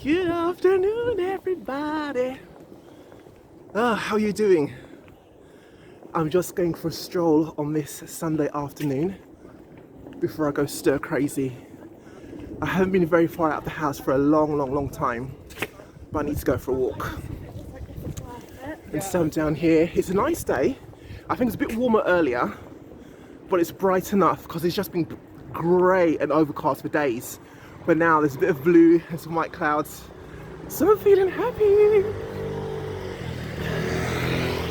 Good afternoon, everybody. How are you doing? I'm just going for a stroll on this Sunday afternoon before I go stir crazy. I haven't been very far out of the house for a long time, but I need to go for a walk. And so I'm down here. It's a nice day. I think it's a bit warmer earlier, but it's bright enough because it's just been grey and overcast for days. But now there's a bit of blue and some white clouds, so I'm feeling happy.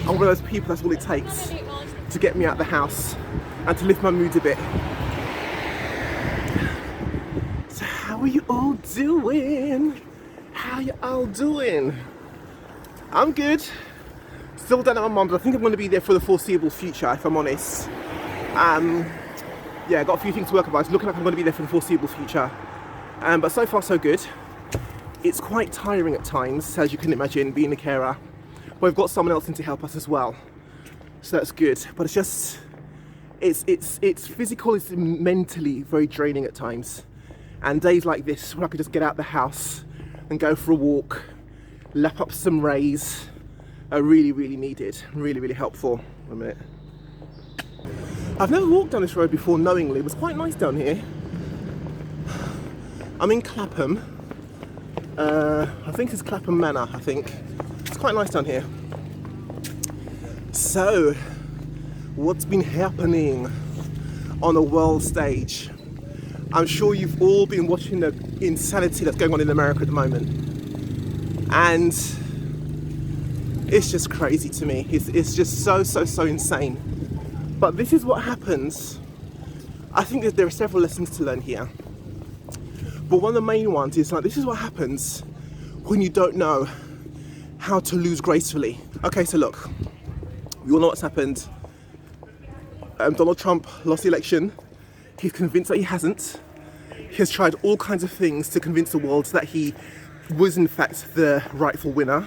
I'm one of those people, that's all it takes to get me out of the house and to lift my mood a bit. So how are you all doing? How you all doing? I'm good. Still down at my mum's. I think I'm going to be there for the foreseeable future, if I'm honest. Yeah, got a few things to work about. It's looking like I'm going to be there for the foreseeable future. But so far so good. It's quite tiring at times, as you can imagine, being a carer. But we've got someone else in to help us as well, so that's good. But it's just, it's physical, it's mentally very draining at times. And days like this, where I could just get out of the house and go for a walk, lap up some rays, are really needed, really helpful. One minute. I've never walked down this road before knowingly. It was quite nice down here. I'm in Clapham. I think it's Clapham Manor, I think. It's quite nice down here. So, what's been happening on the world stage? I'm sure you've all been watching the insanity that's going on in America at the moment. And it's just crazy to me. It's just so insane. But this is what happens. I think that there are several lessons to learn here. But one of the main ones is like, this is what happens when you don't know how to lose gracefully. Okay, so look, we all know what's happened. Donald Trump lost the election. He's convinced that he hasn't. He has tried all kinds of things to convince the world that he was in fact the rightful winner.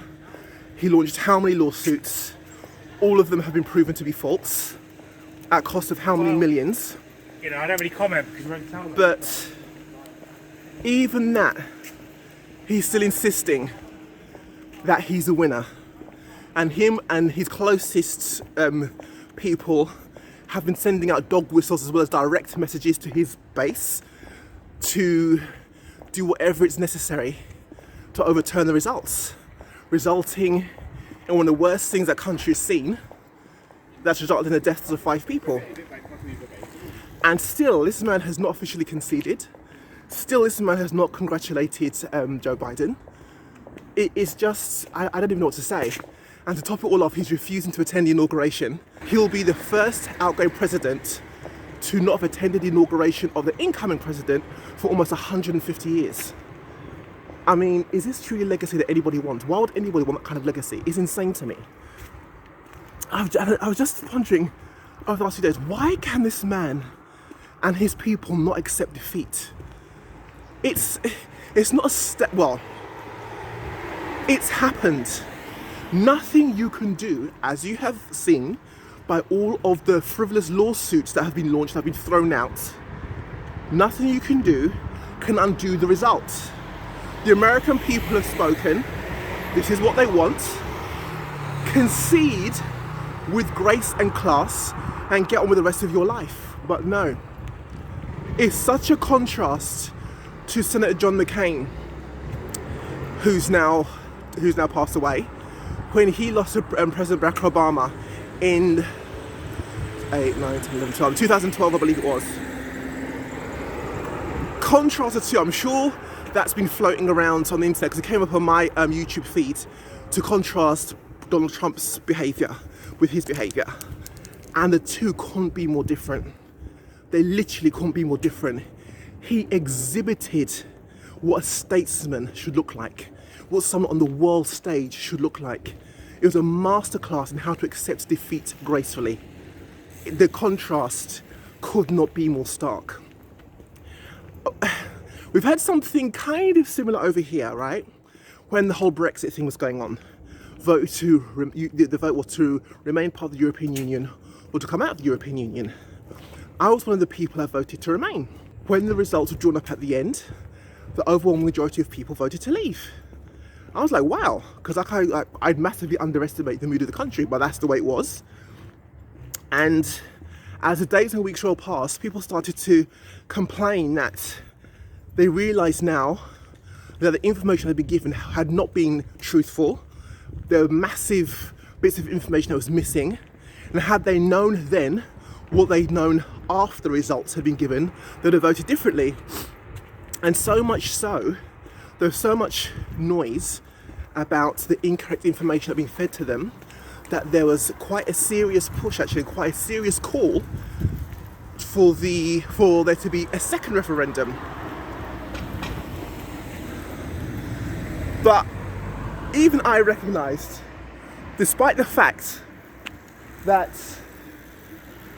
He launched how many lawsuits? All of them have been proven to be false, at cost of how many millions? You know, I don't really comment because we won't tell them. But even that, he's still insisting that he's a winner. And him and his closest people have been sending out dog whistles as well as direct messages to his base to do whatever is necessary to overturn the results, resulting in one of the worst things that country has seen, that's resulted in the deaths of 5 people. And still, this man has not officially conceded. Still, this man has not congratulated Joe Biden. It is just, I don't even know what to say. And to top it all off, he's refusing to attend the inauguration. He'll be the first outgoing president to not have attended the inauguration of the incoming president for almost 150 years. I mean, is this truly a legacy that anybody wants? Why would anybody want that kind of legacy? It's insane to me. I was just wondering over the last few days, why can this man and his people not accept defeat? It's not a step, well, it's happened. Nothing you can do, as you have seen by all of the frivolous lawsuits that have been launched, that have been thrown out, nothing you can do can undo the result. The American people have spoken. This is what they want. Concede with grace and class and get on with the rest of your life. But no. It's such a contrast to Senator John McCain, who's now passed away, when he lost to President Barack Obama in 2012, I believe it was. Contrast the two. I'm sure that's been floating around on the internet because it came up on my YouTube feed to contrast Donald Trump's behaviour with his behaviour. And the two couldn't be more different. They literally couldn't be more different. He exhibited what a statesman should look like, what someone on the world stage should look like. It was a masterclass in how to accept defeat gracefully. The contrast could not be more stark. We've had something kind of similar over here, right? When the whole Brexit thing was going on. The vote was to remain part of the European Union or to come out of the European Union. I was one of the people that voted to remain. When the results were drawn up at the end, the overwhelming majority of people voted to leave. I was like, wow, because I'd massively underestimated the mood of the country, but that's the way it was. And as the days and weeks rolled past, people started to complain that they realised now that the information that had been given had not been truthful. There were massive bits of information that was missing, and had they known then what they'd known after the results had been given, they'd have voted differently. And so much so, there was so much noise about the incorrect information that had been fed to them that there was quite a serious push, actually, quite a serious call for there to be a second referendum. But even I recognised, despite the fact that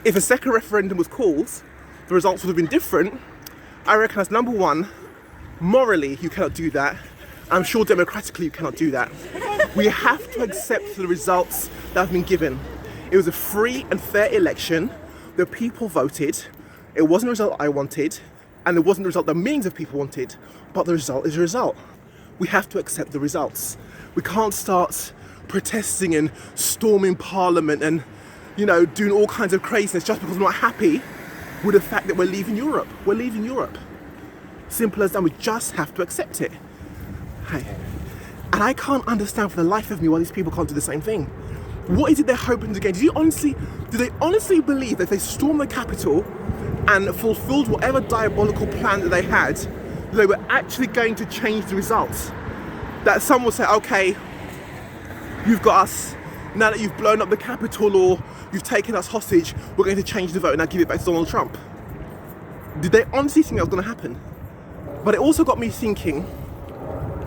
if a second referendum was called, the results would have been different, I recognise, number one, morally you cannot do that. I'm sure democratically you cannot do that. We have to accept the results that have been given. It was a free and fair election. The people voted. It wasn't a result I wanted, and it wasn't a result that millions of people wanted, but the result is a result. We have to accept the results. We can't start protesting and storming Parliament and, doing all kinds of craziness just because we're not happy with the fact that we're leaving Europe. We're leaving Europe. Simple as that. We just have to accept it. Hey. And I can't understand for the life of me why these people can't do the same thing. What is it they're hoping to gain? Do they honestly believe that if they stormed the Capitol and fulfilled whatever diabolical plan that they had, they were actually going to change the results? That someone will say, okay, you've got us, now that you've blown up the Capitol or you've taken us hostage, we're going to change the vote and now give it back to Donald Trump. Did they honestly think that was going to happen? But it also got me thinking,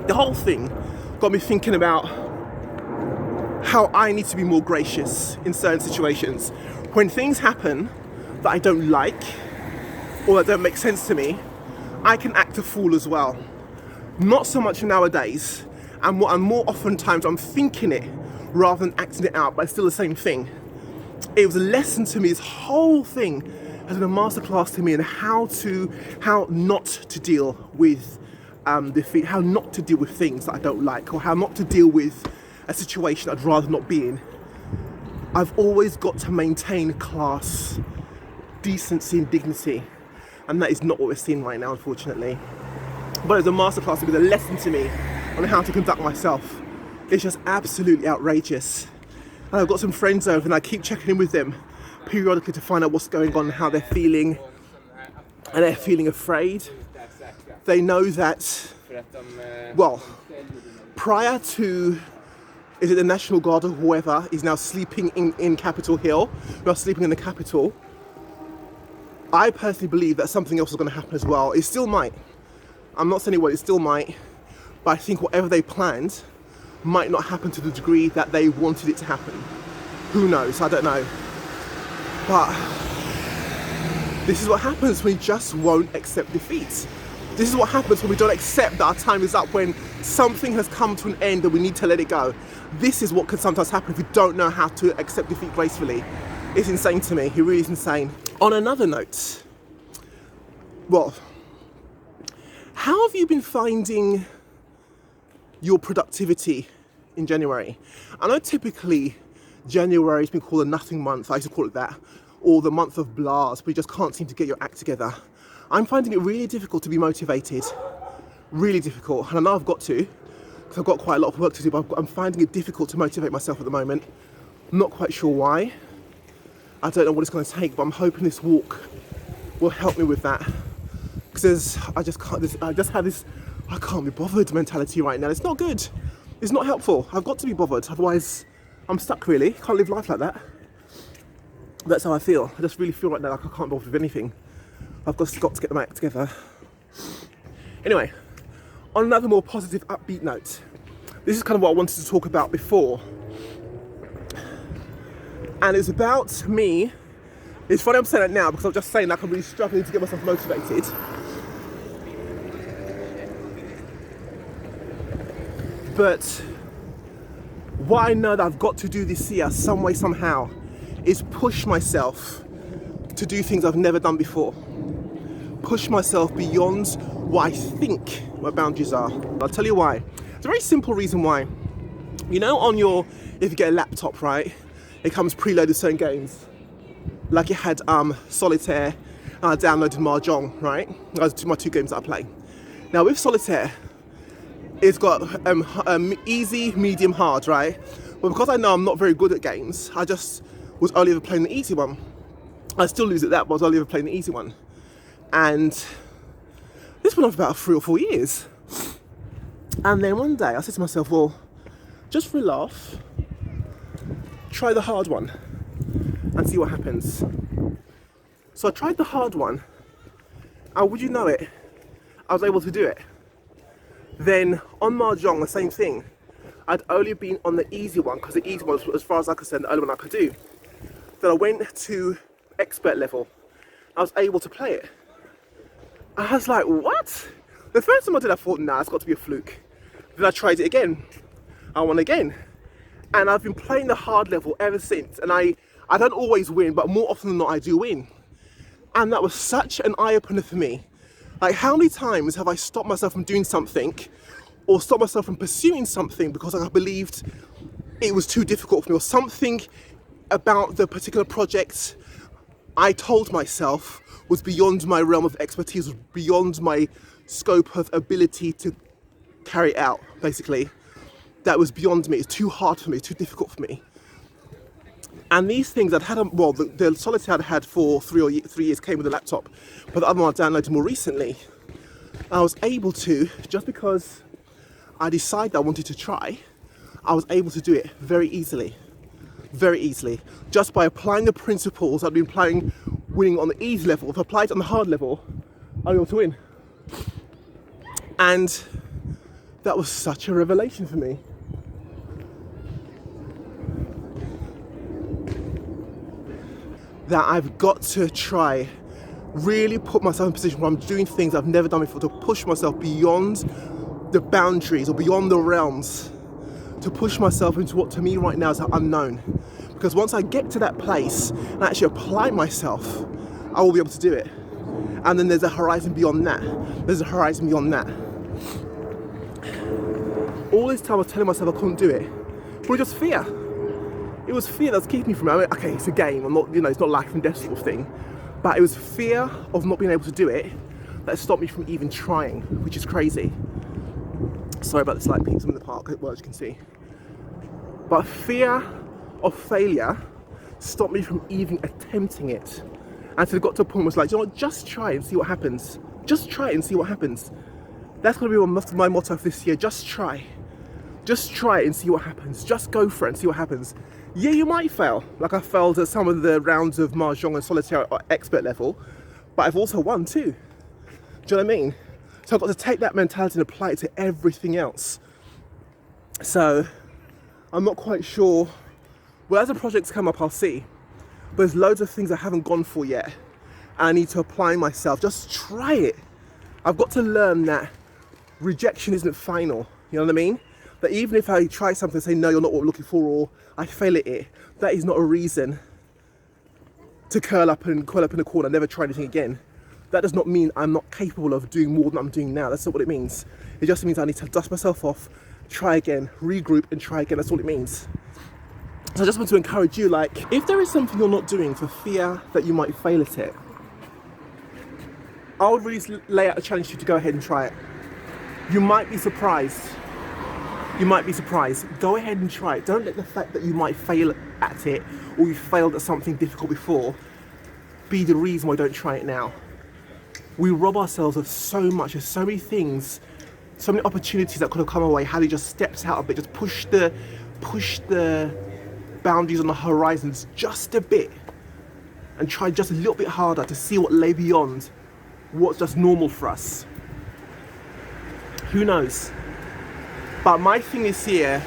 the whole thing got me thinking about how I need to be more gracious in certain situations. When things happen that I don't like or that don't make sense to me, I can act a fool as well. Not so much nowadays, and more oftentimes I'm thinking it rather than acting it out, but it's still the same thing. It was a lesson to me. This whole thing has been a masterclass to me in how not to deal with defeat, how not to deal with things that I don't like, or how not to deal with a situation I'd rather not be in. I've always got to maintain class, decency and dignity, and that is not what we're seeing right now, unfortunately. But it's a masterclass, it was a lesson to me on how to conduct myself. It's just absolutely outrageous. And I've got some friends over and I keep checking in with them periodically to find out what's going on and how they're feeling. And they're feeling afraid. They know that, well, prior to, is it the National Guard or whoever is now sleeping in Capitol Hill, who are sleeping in the Capitol, I personally believe that something else is going to happen as well. It still might. I'm not saying what, it still might, but I think whatever they planned might not happen to the degree that they wanted it to happen. Who knows? I don't know. But this is what happens when we just won't accept defeat. This is what happens when we don't accept that our time is up, when something has come to an end and we need to let it go. This is what can sometimes happen if we don't know how to accept defeat gracefully. It's insane to me. It really is insane. On another note, well, how have you been finding your productivity in January? I know typically January has been called a nothing month, I used to call it that, or the month of blahs, but you just can't seem to get your act together. I'm finding it really difficult to be motivated, really difficult, and I know I've got to, because I've got quite a lot of work to do, but I'm finding it difficult to motivate myself at the moment. I'm not quite sure why. I don't know what it's going to take, but I'm hoping this walk will help me with that. Because I just have this I can't be bothered mentality right now. It's not good. It's not helpful. I've got to be bothered, otherwise I'm stuck really. Can't live life like that. That's how I feel. I just really feel right now like I can't bother with anything. I've got to get them act together. Anyway, on another more positive, upbeat note, this is kind of what I wanted to talk about before. And it's about me. It's funny I'm saying that now because I'm just saying like I'm really struggling to get myself motivated. But what I know that I've got to do this year, some way, somehow, is push myself to do things I've never done before. Push myself beyond what I think my boundaries are. I'll tell you why. It's a very simple reason why. You know, if you get a laptop, right, it comes preloaded with certain games. Like it had Solitaire, and I downloaded Mahjong, right? Those are my 2 games that I play. Now with Solitaire, it's got easy, medium, hard, right? But because I know I'm not very good at games, I just was only ever playing the easy one. I still lose at that, but I was only ever playing the easy one. And this went on for about 3 or 4 years. And then one day I said to myself, well, just for a laugh, try the hard one and see what happens. So I tried the hard one, and would you know it, I was able to do it. Then on Mahjong, the same thing. I'd only been on the easy one, because the easy one was, as far as I could say, the only one I could do. Then I went to expert level. I was able to play it. I was like, what? The first time I did, I thought, nah, it's got to be a fluke. Then I tried it again. I won again. And I've been playing the hard level ever since. And I don't always win, but more often than not, I do win. And that was such an eye-opener for me. Like, how many times have I stopped myself from doing something, or stopped myself from pursuing something because I believed it was too difficult for me, or something about the particular project I told myself was beyond my realm of expertise, was beyond my scope of ability to carry it out, basically. That was beyond me. It's too hard for me, it's too difficult for me. And these things I'd had, well, the Solitaire I'd had for 3 years came with a laptop, but the other one I downloaded more recently. I was able to, just because I decided I wanted to try, I was able to do it very easily, just by applying the principles I'd been applying, winning on the easy level. If I applied it on the hard level, I'd be able to win. And that was such a revelation for me. That I've got to try, really put myself in a position where I'm doing things I've never done before, to push myself beyond the boundaries or beyond the realms, to push myself into what to me right now is unknown. Because once I get to that place and actually apply myself, I will be able to do it. And then there's a horizon beyond that. There's a horizon beyond that. All this time I was telling myself I couldn't do it, but it was just fear. It was fear that was keeping me from it. I mean, okay, it's a game. I'm not, it's not life and death sort of thing. But it was fear of not being able to do it that stopped me from even trying, which is crazy. Sorry about the slight peaks in the park, well, as you can see. But fear of failure stopped me from even attempting it. And so it got to a point where it's like, you know what, just try and see what happens. Just try and see what happens. That's going to be my motto for this year. Just try. Just try it and see what happens. Just go for it and see what happens. Yeah, you might fail. Like I failed at some of the rounds of Mahjong and Solitaire at expert level, but I've also won too. Do you know what I mean? So I've got to take that mentality and apply it to everything else. So I'm not quite sure. Well, as the projects come up, I'll see. But there's loads of things I haven't gone for yet. And I need to apply myself. Just try it. I've got to learn that rejection isn't final. You know what I mean? That even if I try something and say, no, you're not what I'm looking for, or I fail at it, that is not a reason to curl up in a corner and never try anything again. That does not mean I'm not capable of doing more than I'm doing now. That's not what it means. It just means I need to dust myself off, try again, regroup and try again. That's all it means. So I just want to encourage you, like, if there is something you're not doing for fear that you might fail at it, I would really lay out a challenge to you to go ahead and try it. You might be surprised. You might be surprised. Go ahead and try it. Don't let the fact that you might fail at it, or you failed at something difficult before, be the reason why you don't try it now. We rob ourselves of so much, there's so many things, so many opportunities that could have come our way had we just stepped out a bit, just push the boundaries on the horizons just a bit, and try just a little bit harder to see what lay beyond what's just normal for us. Who knows? But my thing this year,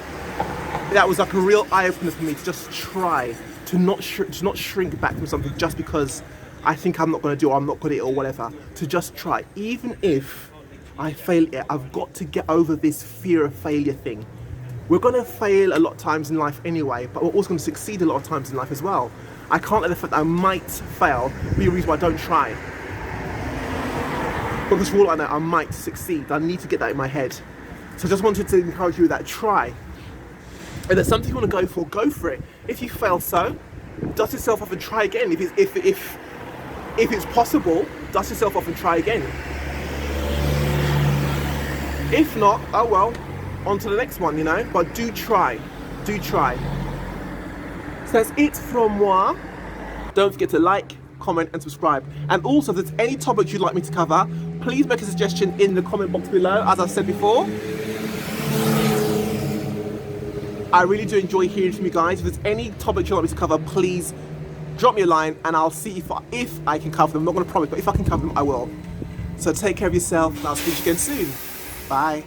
that was like a real eye-opener for me, to just try, to not shrink back from something just because I think I'm not going to do it, or I'm not good at it, or whatever. To just try. Even if I fail at it, I've got to get over this fear of failure thing. We're going to fail a lot of times in life anyway, but we're also going to succeed a lot of times in life as well. I can't let the fact that I might fail be a reason why I don't try. Because for all I know, I might succeed. I need to get that in my head. So I just wanted to encourage you with that try. And there's something you want to go for it. If you fail, so dust yourself off and try again. If it's possible, dust yourself off and try again. If not, oh well, on to the next one, you know. But do try. Do try. So that's it from moi. Don't forget to like, comment and subscribe. And also, if there's any topics you'd like me to cover, please make a suggestion in the comment box below, as I said before. I really do enjoy hearing from you guys. If there's any topics you'd like me to cover, please drop me a line and I'll see if I can cover them. I'm not going to promise, but if I can cover them, I will. So take care of yourself and I'll speak to you again soon. Bye.